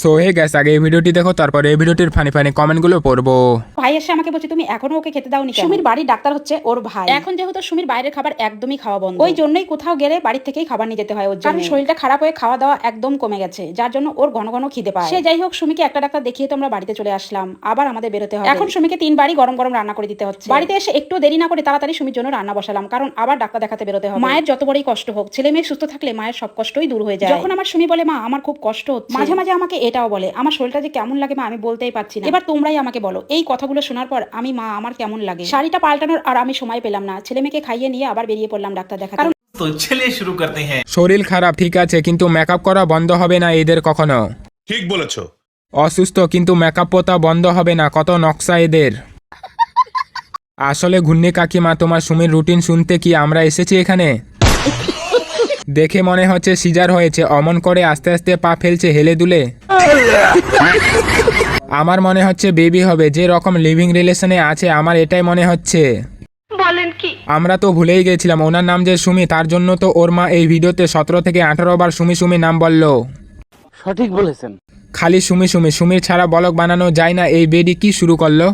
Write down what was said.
So hey gas, আগে এই ভিডিওটি দেখো, তারপরে এই ভিডিওটির ফানি ফানি কমেন্টগুলো পড়বো। ভাই এসে আমাকে বলছে তুমি এখনো ওকে খেতে দাওনি কেন? সুমির বাড়ির ডাক্তার হচ্ছে ওর ভাই। এখন যেহেতু সুমির বাইরের খাবার একদমই খাওয়া বন্ধ, ওই জন্যই কোথাও গেলে বাড়ি থেকেই খাবার নিয়ে যেতে হয় ওর জন্য। কারণ শরীরটা খারাপ হয়ে খাওয়া দাওয়া একদম কমে গেছে, যার জন্য ওর ঘন ঘন খিদে পায়। সে যাই হোক, সুমিকে একটা ডাক্তার দেখিয়ে তো আমরা বাড়িতে চলে আসলাম, আবার আমাদের বেরোতে হবে। এখন সুমিকে 3 বারই গরম গরম রান্না করে দিতে হচ্ছে। বাড়িতে এসে একটু দেরি না করে তাড়াতাড়ি সুমির জন্য রান্না বসালাম, কারণ আবার ডাক্তার দেখাতে বেরোতে হবে। মায়ের যত বড়ই কষ্ট হোক, ছেলে মেয়ে সুস্থ থাকলে মায়ের সব কষ্টই দূর হয়ে যায়। যখন আমার সুমি বলে মা আমার খুব কষ্ট হচ্ছে, মাঝে মাঝে আমাকে এটাও বলে আমার শরীরটা যে কেমন লাগে মা আমি বলতেই পারছি না। এবার তোমরাই আমাকে বলো, এই কথাগুলো শোনার পর আমি মা আমার কেমন লাগে। শাড়িটা পাল্টানোর আর আমি সময় পেলাম না, ছেলে মেয়েকে খাইয়ে নিয়ে আবার বেরিয়ে পড়লাম ডাক্তার দেখাতে। কারণ तो चलिए शुरू करते हैं। শরীর খারাপ ঠিক আছে, কিন্তু মেকআপ করা বন্ধ হবে না এদের কখনো। ঠিক বলেছো। অসুস্থ কিন্তু মেকআপ পোতা বন্ধ হবে না, কত নকশা এদের। আসলে ঘুন্নি কাকিমা, তোমার সুমির রুটিন শুনতে কি আমরা এসেছি এখানে? দেখে মনে হচ্ছে সিজার হয়েছে, অমন করে আস্তে আস্তে পা ফেলছে হেলে দুলে। আমার মনে হচ্ছে বেবি হবে, যে রকম লিভিং রিলেশনে আছে আমার এটাই মনে হচ্ছে। আমরা তো ভুলেই গেছিলাম ওনার নাম যে সুমি, তার জন্য তো ওর মা এই ভিডিওতে 17 থেকে 18 বার সুমি সুমি নাম বলল। সঠিক বলেছেন। খালি সুমি সুমি, সুমির ছাড়া বলক বানানো যায় না। এই বেডি কি শুরু করলো?